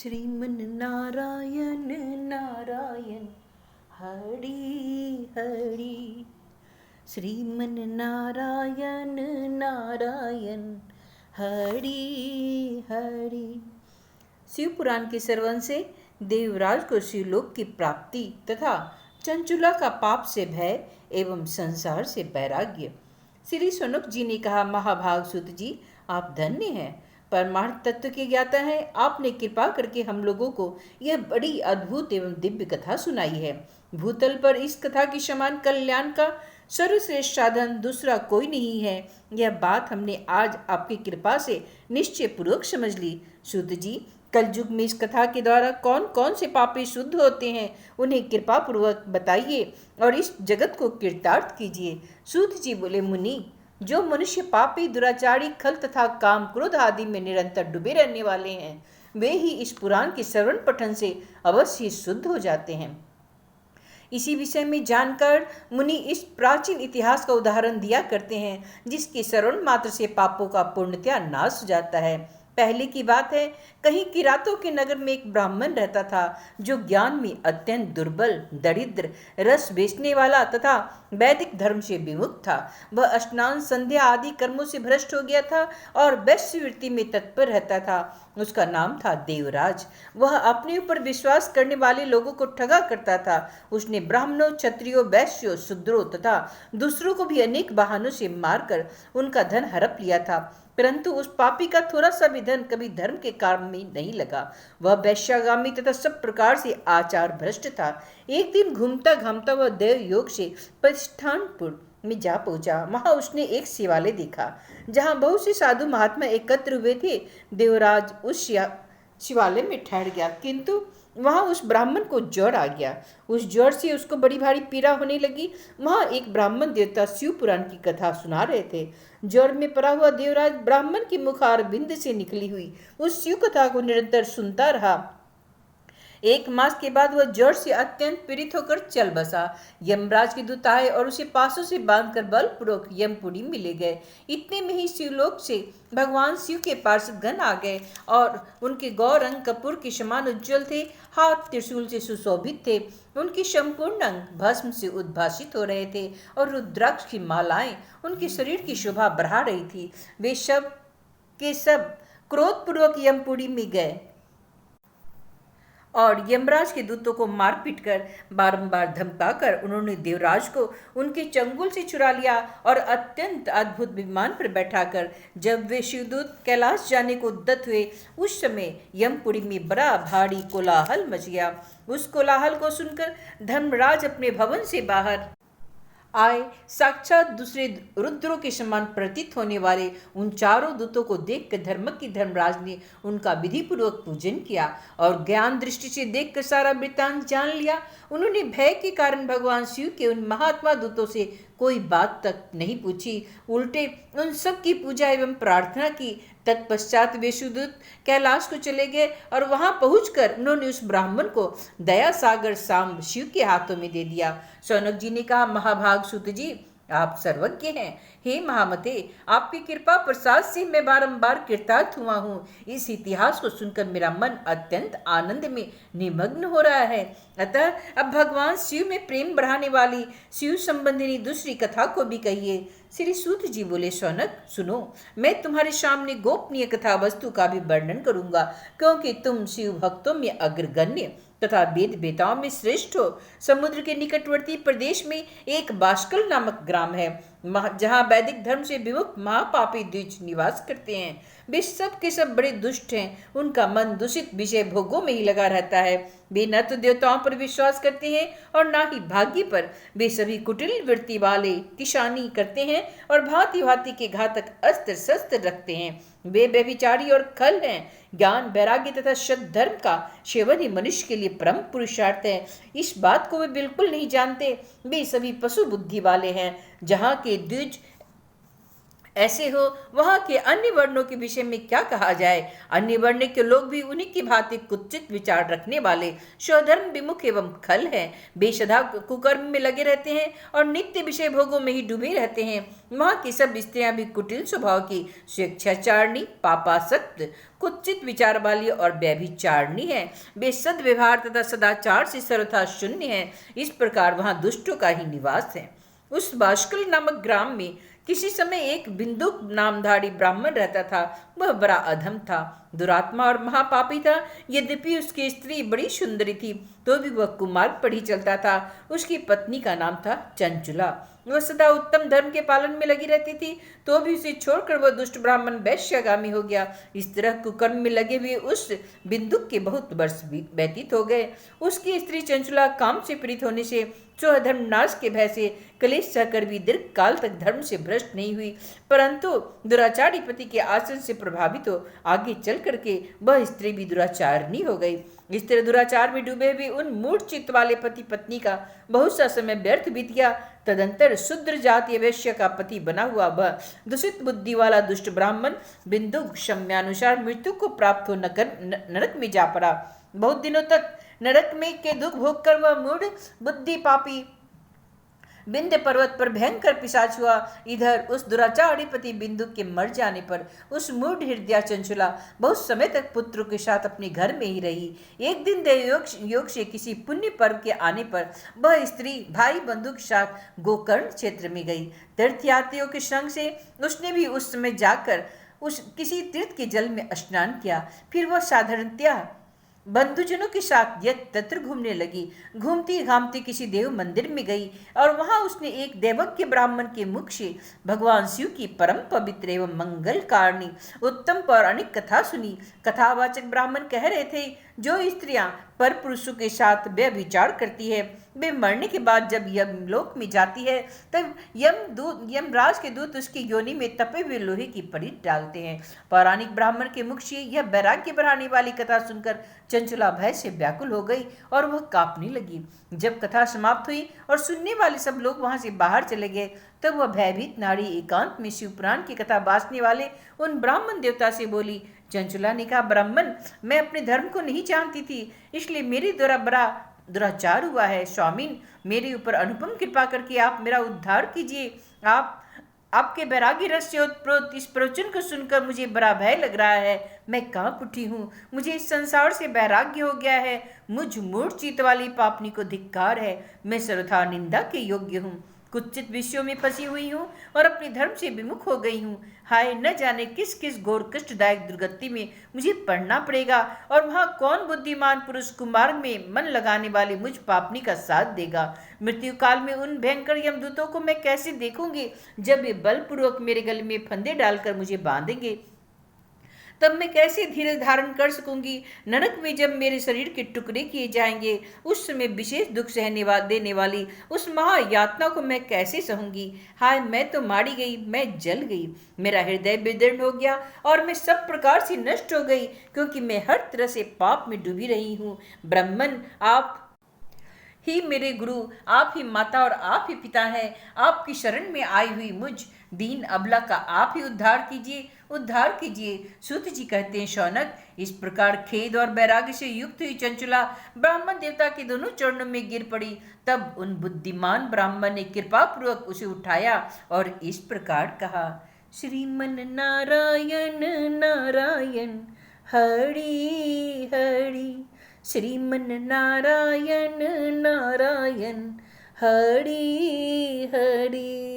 श्रीमन नारायण नारायण हरि हरि। श्रीमन नारायण नारायण हरि हरि। शिव पुराण के श्रवण से देवराज को शिवलोक की प्राप्ति तथा चंचुला का पाप से भय एवं संसार से वैराग्य। श्री शौनक जी ने कहा, महाभाग सूत जी, आप धन्य हैं, परमार्थ तत्व के ज्ञाता हैं। आपने कृपा करके हम लोगों को यह बड़ी अद्भुत एवं दिव्य कथा सुनाई है। भूतल पर इस कथा के समान कल्याण का सर्वश्रेष्ठ साधन दूसरा कोई नहीं है। यह बात हमने आज आपकी कृपा से निश्चय पूर्वक समझ ली। सूत जी, कलयुग में इस कथा के द्वारा कौन कौन से पापी शुद्ध होते हैं, उन्हें कृपा पूर्वक बताइए और इस जगत को कृतार्थ कीजिए। सूत जी बोले, मुनि, जो मनुष्य पापी, दुराचारी, खल तथा काम क्रोध आदि में निरंतर डूबे रहने वाले हैं, वे ही इस पुराण के श्रवण पठन से अवश्य शुद्ध हो जाते हैं। इसी विषय में जानकर मुनि इस प्राचीन इतिहास का उदाहरण दिया करते हैं, जिसके श्रवण मात्र से पापों का पूर्णतया नाश हो जाता है। पहले की बात है, कहीं किरातों के नगर में एक ब्राह्मण रहता था, जो ज्ञान में अत्यंत दुर्बल, दरिद्र, रस बेचने वाला तथा वैदिक धर्म से विमुख था। वह स्नान, संध्या आदि कर्मों से भ्रष्ट हो गया था और वैश्यवृत्ति में तत्पर रहता था। उसका नाम था देवराज। वह अपने ऊपर विश्वास करने वाले लोगों को ठगा करता था। उसने ब्राह्मणों, क्षत्रियों, वैश्यों, शूद्रों तथा दूसरों को भी अनेक बहानों से मारकर उनका धन हड़प लिया था, परंतु उस पापी का थोड़ा सा भी धन कभी धर्म के काम में नहीं लगा। वह वैश्यागामी तथा सब प्रकार से आचार भ्रष्ट था। एक दिन घूमता घामता वह देव योग से प्रतिष्ठानपुर में जा पहुंचा। वहां उसने एक शिवालय देखा, जहां बहुत से साधु महात्मा एकत्र हुए थे। देवराज उस शिवालय में ठहर गया, किंतु वहां उस ब्राह्मण को ज्वर आ गया। उस ज्वर से उसको बड़ी भारी पीड़ा होने लगी। वहां एक ब्राह्मण देवता शिव पुराण की कथा सुना रहे थे। ज्वर में पड़ा हुआ देवराज ब्राह्मण की मुखार बिंद से निकली हुई उस शिव कथा को निरंतर सुनता रहा। एक मास के बाद वह ज्वर से अत्यंत पीड़ित होकर चल बसा। यमराज के दूत आए और उसे पासों से बांधकर बलपूर्वक यमपुरी में ले गए। इतने में ही शिवलोक से भगवान शिव के पार्षद गण आ गए और उनके गौरंग कपूर के समान उज्ज्वल थे। हाथ त्रिशूल से सुशोभित थे। उनके संपूर्ण अंग भस्म से उद्भासित हो रहे थे और रुद्राक्ष की मालाएं उनके शरीर की शोभा बढ़ा रही थी। वे सब के सब क्रोधपूर्वक यमपुरी में गए और यमराज के दूतों को मार पीट कर बारंबार धमकाकर उन्होंने देवराज को उनके चंगुल से चुरा लिया और अत्यंत अद्भुत विमान पर बैठाकर जब वे शिवदूत कैलाश जाने को उद्यत हुए, उस समय यमपुरी में बड़ा भारी कोलाहल मच गया। उस कोलाहल को सुनकर धर्मराज अपने भवन से बाहर आए। साक्षात दूसरे रुद्रों के समान प्रतीत होने वाले उन चारों दूतों को देखकर धर्मराज ने उनका विधि पूर्वक पूजन किया और ज्ञान दृष्टि से देखकर सारा वृत्तांत जान लिया। उन्होंने भय के कारण भगवान शिव के उन महात्मा दूतों से कोई बात तक नहीं पूछी, उल्टे उन सब की पूजा एवं प्रार्थना की। तत्पश्चात वे शिवदूत कैलाश को चले गए और वहां पहुंचकर उन्होंने उस ब्राह्मण को दया सागर सांब शिव के हाथों में दे दिया। शौनक जी ने कहा, महाभाग सूत जी, आप सर्वज्ञ हैं। हे महामते, आपकी कृपा प्रसाद से मैं बारंबार कृतार्थ हुआ हूँ। इस इतिहास को सुनकर मेरा मन अत्यंत आनंद में निमग्न हो रहा है। अतः अब भगवान शिव में प्रेम बढ़ाने वाली शिव संबंधिनी दूसरी कथा को भी कहिए। श्री सूत जी बोले, शौनक सुनो, मैं तुम्हारे सामने गोपनीय कथा वस्तु का भी वर्णन करूंगा, क्योंकि तुम शिव भक्तों में अग्रगण्य तथा वेद वेताओं में श्रेष्ठ हो। समुद्र के निकटवर्ती प्रदेश में एक बाष्कल नामक ग्राम है, जहाँ वैदिक धर्म से विमुख महापापी द्विज निवास करते हैं। वे सब के सब बड़े दुष्ट हैं। उनका मन दूषित विषय भोगों में ही लगा रहता है। वे न तो देवताओं पर विश्वास करते हैं और न ही भाग्य पर। वे सभी कुटिल वृत्ति वाले, किसानी करते हैं और भांति भांति के घातक अस्त्र शस्त्र रखते हैं। वे व्यभिचारी और खल हैं। ज्ञान, वैराग्य तथा शुद्ध धर्म का सेवन ही मनुष्य के लिए परम पुरुषार्थ है। इस बात को वे बिल्कुल नहीं जानते। वे सभी पशु बुद्धि वाले हैं। जहाँ के द्विज ऐसे हो वहाँ के अन्य वर्णों के विषय में क्या कहा जाए। अन्य वर्ण के लोग भी उन्हीं की भांति कुत्सित विचार रखने वाले, स्वधर्म विमुख एवं खल हैं। बेसधा कुकर्म में लगे रहते हैं और नित्य विषय भोगों में ही डूबे रहते हैं। वहाँ की सब स्त्रियां भी कुटिल स्वभाव की, स्वेच्छाचारणी, पापासक्त, कुत्सित विचार वाली और व्यभिचारणी है। वे सद्व्यवहार तथा सदाचार से सर्वथा शून्य है। इस प्रकार वहाँ दुष्टों का ही निवास है। उस बाष्कल नामक ग्राम में किसी समय एक बिंदुक नामधारी ब्राह्मण रहता था। वह बड़ा अधम था, दुरात्मा और महापापी था। यद्यपि उसकी स्त्री बड़ी सुंदरी थी तो भी वह कुमार्ग पर ही चलता था। उसकी पत्नी का नाम था चंचुला। वह सदा उत्तम धर्म के पालन में लगी रहती थी, तो भी उसे छोड़कर वह दुष्ट ब्राह्मण वैश्यगामी हो गया। इस तरह कुकर्म में लगे हुए उस बिंदुक के बहुत वर्ष व्यतीत हो गए। उसकी स्त्री चंचुला काम से पीड़ित होने से, स्वधर्म नाश के भय से कलेश सहकर भी दीर्घ काल तक धर्म से भ्रष्ट नहीं हुई, परंतु दुराचारी पति के आचरण से प्रभावित हो आगे चल करके वह स्त्री भी दुराचारणी हो गई। इस तरह दुराचार में डूबे हुए उन मूढ़ चित्त वाले पति पत्नी का बहुत सा समय व्यर्थ बीत गया। तदंतर शूद्र जातीय वैश्य का पति बना हुआ वह दूषित बुद्धि वाला दुष्ट ब्राह्मण बिंदुक क्षम्यानुसार मृत्यु को प्राप्त हो नरक में जा पड़ा। बहुत दिनों तक नरक में के दुख भोग कर वह मूढ़ बुद्धि पापी विंध्य पर्वत पर भयंकर पिशाच हुआ। इधर उस दुराचारी पति बिंदु के मर जाने पर उस मूढ़ हृदया चंचुला बहुत समय तक पुत्र के साथ अपने घर में ही रही। एक दिन देव योग से किसी पुण्य पर्व के आने पर वह स्त्री भाई बंधु के साथ गोकर्ण क्षेत्र में गई। तीर्थयात्रियों के संग से उसने भी उस समय जाकर उस किसी तीर्थ के जल में स्नान किया। फिर वह साधारणतया बंधुजनों के साथ यत्र घूमने लगी। घूमती घामती किसी देव मंदिर में गई और वहां उसने एक देवज्ञ ब्राह्मण के मुख से भगवान शिव की परम पवित्र एवं मंगल कारणी उत्तम पौराणिक कथा सुनी। कथावाचक ब्राह्मण कह रहे थे, जो स्त्रियां पर पुरुषों के साथ व्यभिचार करती है वे मरने के बाद जब यमलोक में जाती है तब यमराज के दूत उसकी योनि में तपे हुए लोहे की परीत डालते हैं। पौराणिक ब्राह्मण के मुख से यह वैराग्य बढ़ाने वाली कथा सुनकर चंचुला भय से व्याकुल हो गई और वह कांपने लगी। जब कथा समाप्त हुई और सुनने वाले सब लोग वहां से बाहर चले गए तब वह भयभीत नारी एकांत में शिवपुराण की कथा बांसने वाले उन ब्राह्मण देवता से बोली। चंचुला ने कहा, ब्राह्मण, मैं अपने धर्म को नहीं जानती थी, इसलिए मेरे द्वारा बड़ा दुराचार हुआ है। स्वामीन, मेरे ऊपर अनुपम कृपा करके आप मेरा उद्धार कीजिए। आपके वैराग्य रस से उत्प्रोत इस प्रवचन को सुनकर मुझे बड़ा भय लग रहा है। मैं कांप उठी हूँ, मुझे इस संसार से वैराग्य हो गया है। मुझ मूढ़ चित्त वाली पापनी को धिक्कार है। मैं सर्वथा निंदा के योग्य हूँ, कुत्सित विषयों में फंसी हुई हूँ और अपने धर्म से विमुख हो गई हूँ। हाय, न जाने किस किस घोर कष्टदायक दुर्गति में मुझे पड़ना पड़ेगा और वहाँ कौन बुद्धिमान पुरुष कुमार्ग में मन लगाने वाले मुझ पापनी का साथ देगा। मृत्यु काल में उन भयंकर यमदूतों को मैं कैसे देखूंगी जब वे बलपूर्वक मेरे गले में फंदे डालकर मुझे बांधेंगे। तब मैं कैसे धीरज धारण कर सकूंगी। नरक में जब मेरे शरीर के टुकड़े किए जाएंगे उस समय विशेष दुख देने वाली उस महायातना को मैं कैसे सहूंगी। हाय, मैं तो मारी गई, मैं जल गई, मेरा हृदय विदीर्ण हो गया और मैं सब प्रकार से नष्ट हो गई, क्योंकि मैं हर तरह से पाप में डूबी रही हूँ। ब्राह्मण, आप ही मेरे गुरु, आप ही माता और आप ही पिता हैं। आपकी शरण में आई हुई मुझ दीन अबला का आप ही उद्धार कीजिए, उद्धार कीजिए। सूत जी कहते हैं, शौनक, इस प्रकार खेद और वैराग्य से युक्त हुई चंचुला ब्राह्मण देवता के दोनों चरणों में गिर पड़ी। तब उन बुद्धिमान ब्राह्मण ने कृपा पूर्वक उसे उठाया और इस प्रकार कहा, श्रीमन नारायण नारायण हरि हरि, श्रीमन नारायण नारायण हरि हरि।